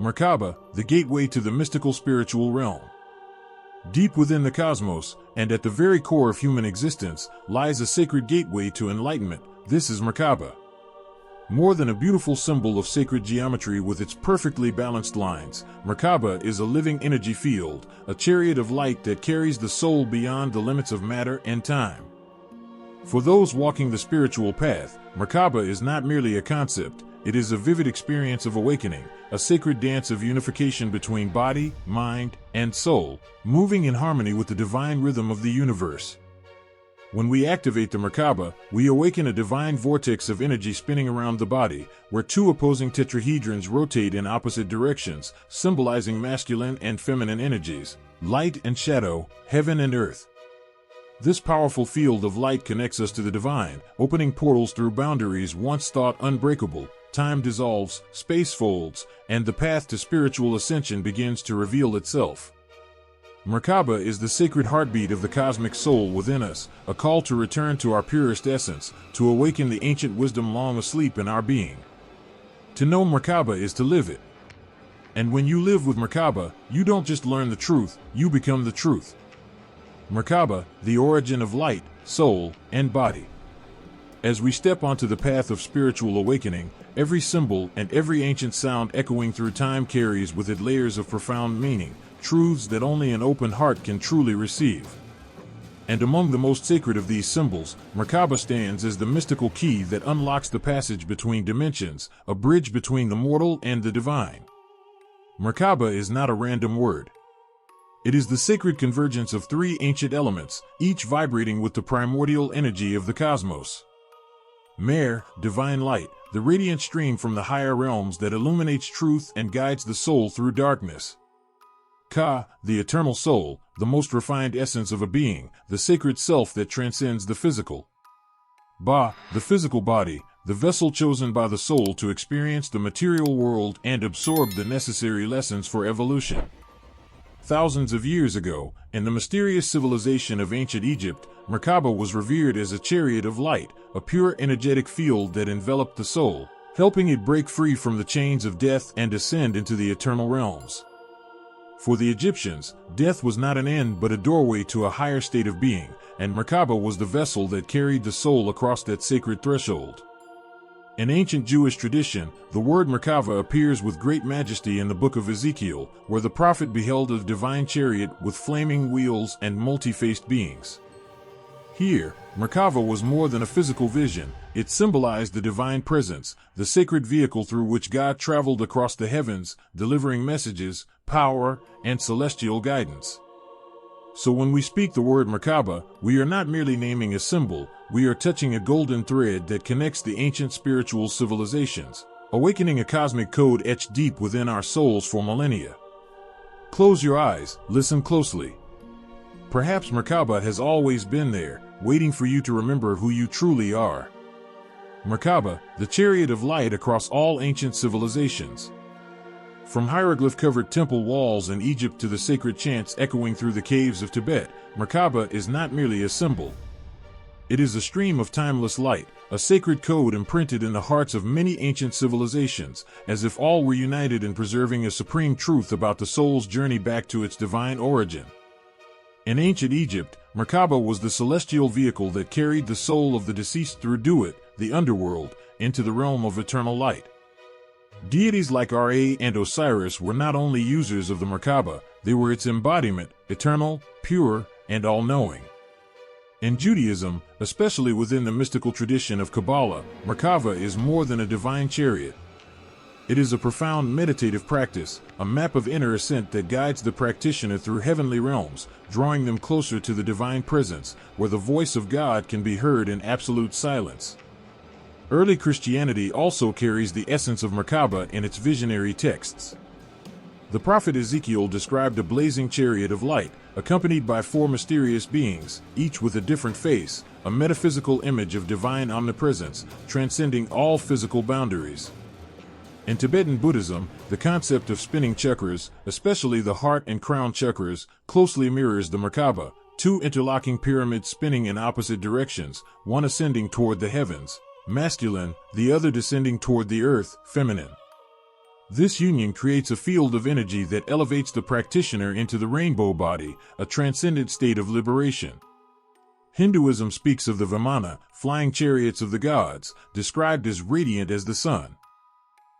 Merkaba, the gateway to the mystical spiritual realm. Deep within the cosmos, and at the very core of human existence, lies a sacred gateway to enlightenment. This is Merkaba. More than a beautiful symbol of sacred geometry with its perfectly balanced lines, Merkaba is a living energy field, a chariot of light that carries the soul beyond the limits of matter and time. For those walking the spiritual path, Merkaba is not merely a concept, it is a vivid experience of awakening, a sacred dance of unification between body, mind, and soul, moving in harmony with the divine rhythm of the universe. When we activate the Merkaba, we awaken a divine vortex of energy spinning around the body, where two opposing tetrahedrons rotate in opposite directions, symbolizing masculine and feminine energies, light and shadow, heaven and earth. This powerful field of light connects us to the divine, opening portals through boundaries once thought unbreakable. Time dissolves, space folds, and the path to spiritual ascension begins to reveal itself. Merkaba is the sacred heartbeat of the cosmic soul within us, a call to return to our purest essence, to awaken the ancient wisdom long asleep in our being. To know Merkaba is to live it. And when you live with Merkaba, you don't just learn the truth, you become the truth. Merkaba, the origin of light, soul, and body. As we step onto the path of spiritual awakening, every symbol and every ancient sound echoing through time carries with it layers of profound meaning, truths that only an open heart can truly receive. And among the most sacred of these symbols, Merkaba stands as the mystical key that unlocks the passage between dimensions, a bridge between the mortal and the divine. Merkaba is not a random word. It is the sacred convergence of three ancient elements, each vibrating with the primordial energy of the cosmos. Mer, divine light, the radiant stream from the higher realms that illuminates truth and guides the soul through darkness. Ka, the eternal soul, the most refined essence of a being, the sacred self that transcends the physical. Ba, the physical body, the vessel chosen by the soul to experience the material world and absorb the necessary lessons for evolution. Thousands of years ago, in the mysterious civilization of ancient Egypt, Merkaba was revered as a chariot of light, a pure energetic field that enveloped the soul, helping it break free from the chains of death and ascend into the eternal realms. For the Egyptians, death was not an end but a doorway to a higher state of being, and Merkaba was the vessel that carried the soul across that sacred threshold. In ancient Jewish tradition, the word Merkaba appears with great majesty in the book of Ezekiel, where the prophet beheld a divine chariot with flaming wheels and multi-faced beings. Here, Merkaba was more than a physical vision, it symbolized the divine presence, the sacred vehicle through which God traveled across the heavens, delivering messages, power, and celestial guidance. So when we speak the word Merkaba, we are not merely naming a symbol, we are touching a golden thread that connects the ancient spiritual civilizations, awakening a cosmic code etched deep within our souls for millennia. Close your eyes, listen closely. Perhaps Merkaba has always been there, waiting for you to remember who you truly are. Merkaba, the chariot of light across all ancient civilizations. From hieroglyph-covered temple walls in Egypt to the sacred chants echoing through the caves of Tibet, Merkaba is not merely a symbol. It is a stream of timeless light, a sacred code imprinted in the hearts of many ancient civilizations, as if all were united in preserving a supreme truth about the soul's journey back to its divine origin. In ancient Egypt, Merkaba was the celestial vehicle that carried the soul of the deceased through Duat, the underworld, into the realm of eternal light. Deities like Ra and Osiris were not only users of the Merkaba, they were its embodiment, eternal, pure, and all-knowing. In Judaism, especially within the mystical tradition of Kabbalah, Merkaba is more than a divine chariot. It is a profound meditative practice, a map of inner ascent that guides the practitioner through heavenly realms, drawing them closer to the divine presence, where the voice of God can be heard in absolute silence. Early Christianity also carries the essence of Merkaba in its visionary texts. The prophet Ezekiel described a blazing chariot of light, accompanied by four mysterious beings, each with a different face, a metaphysical image of divine omnipresence, transcending all physical boundaries. In Tibetan Buddhism, the concept of spinning chakras, especially the heart and crown chakras, closely mirrors the Merkaba, two interlocking pyramids spinning in opposite directions, one ascending toward the heavens, masculine, the other descending toward the earth, feminine. This union creates a field of energy that elevates the practitioner into the rainbow body, a transcendent state of liberation. Hinduism speaks of the Vimana, flying chariots of the gods, described as radiant as the sun.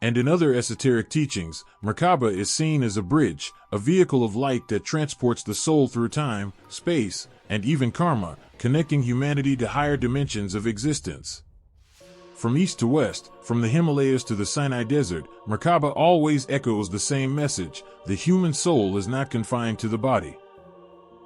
And in other esoteric teachings, Merkaba is seen as a bridge, a vehicle of light that transports the soul through time, space, and even karma, connecting humanity to higher dimensions of existence. From east to west, from the Himalayas to the Sinai Desert, Merkaba always echoes the same message: the human soul is not confined to the body.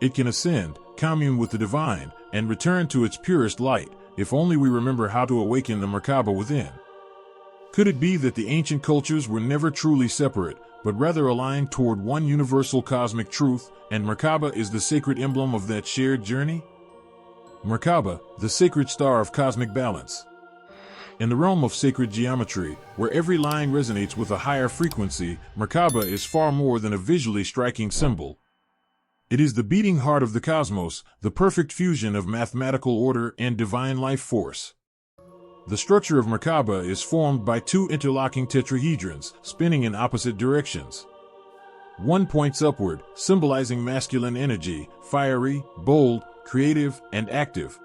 It can ascend, commune with the divine, and return to its purest light, if only we remember how to awaken the Merkaba within. Could it be that the ancient cultures were never truly separate, but rather aligned toward one universal cosmic truth, and Merkaba is the sacred emblem of that shared journey? Merkaba, the sacred star of cosmic balance. In the realm of sacred geometry, where every line resonates with a higher frequency, Merkaba is far more than a visually striking symbol. It is the beating heart of the cosmos, the perfect fusion of mathematical order and divine life force. The structure of Merkaba is formed by two interlocking tetrahedrons, spinning in opposite directions. One points upward, symbolizing masculine energy, fiery, bold, creative, and active.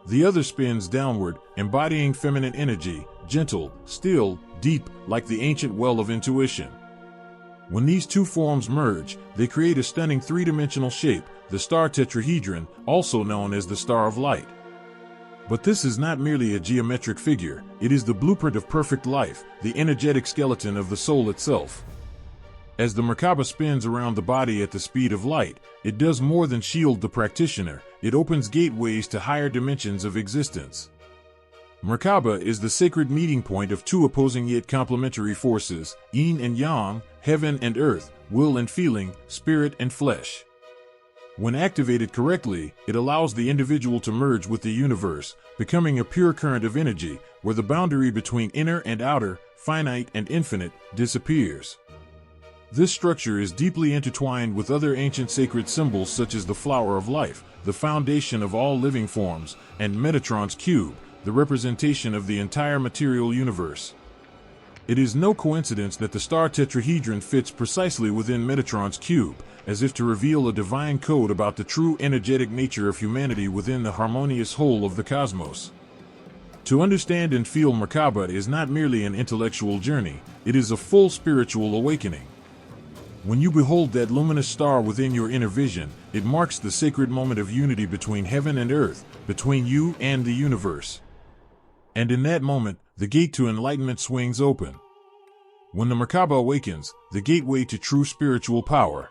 The other spins downward, embodying feminine energy, gentle, still, deep, like the ancient well of intuition. When these two forms merge, they create a stunning three-dimensional shape, the star tetrahedron, also known as the Star of Light. But this is not merely a geometric figure, it is the blueprint of perfect life, the energetic skeleton of the soul itself. As the Merkaba spins around the body at the speed of light, it does more than shield the practitioner, it opens gateways to higher dimensions of existence. Merkaba is the sacred meeting point of two opposing yet complementary forces, yin and yang, heaven and earth, will and feeling, spirit and flesh. When activated correctly, it allows the individual to merge with the universe, becoming a pure current of energy, where the boundary between inner and outer, finite and infinite, disappears. This structure is deeply intertwined with other ancient sacred symbols such as the flower of life, the foundation of all living forms, and Metatron's cube, the representation of the entire material universe. It is no coincidence that the star tetrahedron fits precisely within Metatron's cube, as if to reveal a divine code about the true energetic nature of humanity within the harmonious whole of the cosmos. To understand and feel Merkaba is not merely an intellectual journey, it is a full spiritual awakening. When you behold that luminous star within your inner vision, it marks the sacred moment of unity between heaven and earth, between you and the universe. And in that moment, the gate to enlightenment swings open. When the Merkaba awakens, the gateway to true spiritual power.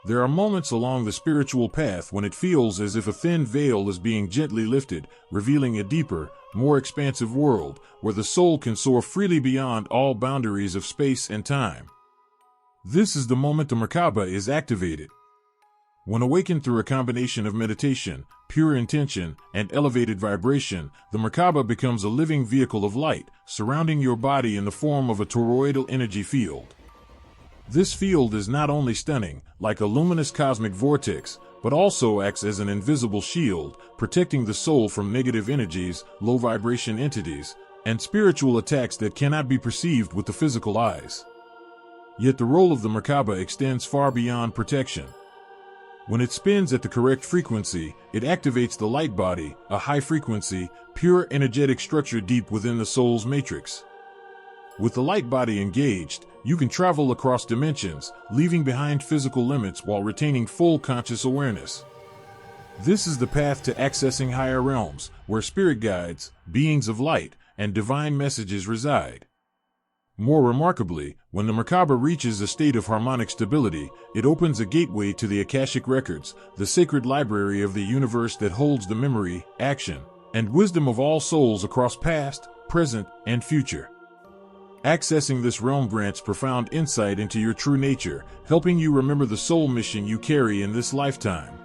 There are moments along the spiritual path when it feels as if a thin veil is being gently lifted, revealing a deeper, more expansive world, where the soul can soar freely beyond all boundaries of space and time. This is the moment the Merkaba is activated. When awakened through a combination of meditation, pure intention, and elevated vibration, the Merkaba becomes a living vehicle of light, surrounding your body in the form of a toroidal energy field. This field is not only stunning, like a luminous cosmic vortex, but also acts as an invisible shield, protecting the soul from negative energies, low-vibration entities, and spiritual attacks that cannot be perceived with the physical eyes. Yet the role of the Merkaba extends far beyond protection. When it spins at the correct frequency, it activates the light body, a high-frequency, pure energetic structure deep within the soul's matrix. With the light body engaged, you can travel across dimensions, leaving behind physical limits while retaining full conscious awareness. This is the path to accessing higher realms, where spirit guides, beings of light, and divine messages reside. More remarkably, when the Merkaba reaches a state of harmonic stability, it opens a gateway to the Akashic Records, the sacred library of the universe that holds the memory, action, and wisdom of all souls across past, present, and future. Accessing this realm grants profound insight into your true nature, helping you remember the soul mission you carry in this lifetime.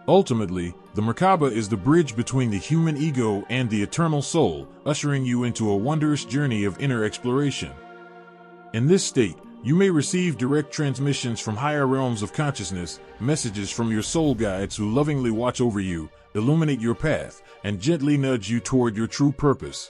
Ultimately, the Merkaba is the bridge between the human ego and the eternal soul, ushering you into a wondrous journey of inner exploration. In this state, you may receive direct transmissions from higher realms of consciousness, messages from your soul guides who lovingly watch over you, illuminate your path, and gently nudge you toward your true purpose.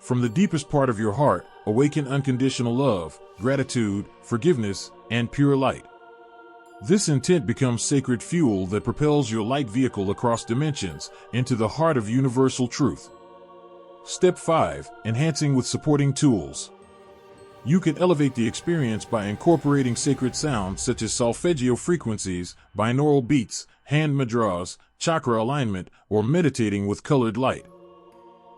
From the deepest part of your heart, awaken unconditional love, gratitude, forgiveness, and pure light. This intent becomes sacred fuel that propels your light vehicle across dimensions into the heart of universal truth. Step 5. Enhancing with supporting tools. You can elevate the experience by incorporating sacred sounds such as solfeggio frequencies, binaural beats, hand mudras, chakra alignment, or meditating with colored light.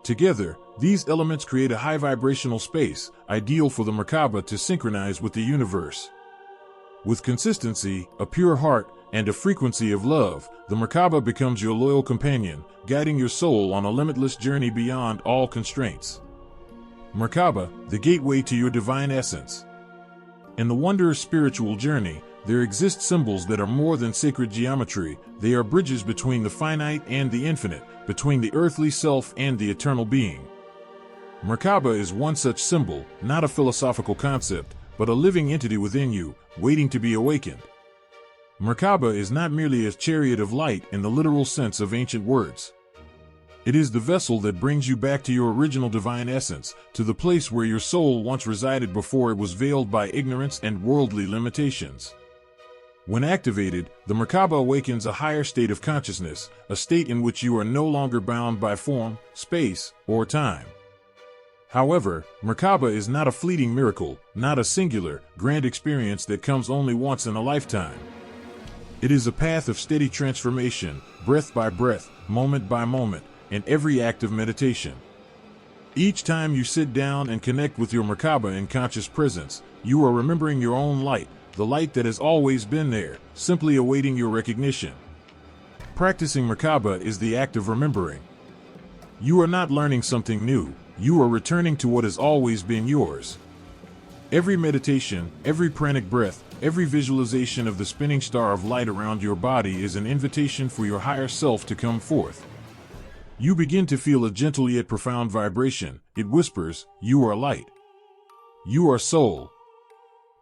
Together, these elements create a high vibrational space, ideal for the Merkaba to synchronize with the universe. With consistency, a pure heart, and a frequency of love, the Merkaba becomes your loyal companion, guiding your soul on a limitless journey beyond all constraints. Merkaba, the gateway to your divine essence. In the wondrous spiritual journey, there exist symbols that are more than sacred geometry. They are bridges between the finite and the infinite, between the earthly self and the eternal being. Merkaba is one such symbol, not a philosophical concept, but a living entity within you, waiting to be awakened. Merkaba is not merely a chariot of light in the literal sense of ancient words. It is the vessel that brings you back to your original divine essence, to the place where your soul once resided before it was veiled by ignorance and worldly limitations. When activated, the Merkaba awakens a higher state of consciousness, a state in which you are no longer bound by form, space, or time. However, Merkaba is not a fleeting miracle, not a singular, grand experience that comes only once in a lifetime. It is a path of steady transformation, breath by breath, moment by moment, in every act of meditation. Each time you sit down and connect with your Merkaba in conscious presence, you are remembering your own light, the light that has always been there, simply awaiting your recognition. Practicing Merkaba is the act of remembering. You are not learning something new, you are returning to what has always been yours. Every meditation, every pranic breath, every visualization of the spinning star of light around your body is an invitation for your higher self to come forth. You begin to feel a gentle yet profound vibration. It whispers, "You are light. You are soul.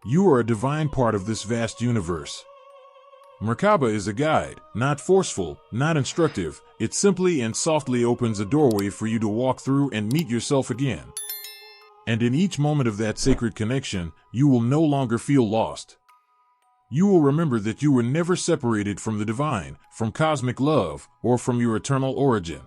You are a divine part of this vast universe." Merkaba is a guide, not forceful, not instructive. It simply and softly opens a doorway for you to walk through and meet yourself again. And in each moment of that sacred connection, you will no longer feel lost. You will remember that you were never separated from the divine, from cosmic love, or from your eternal origin.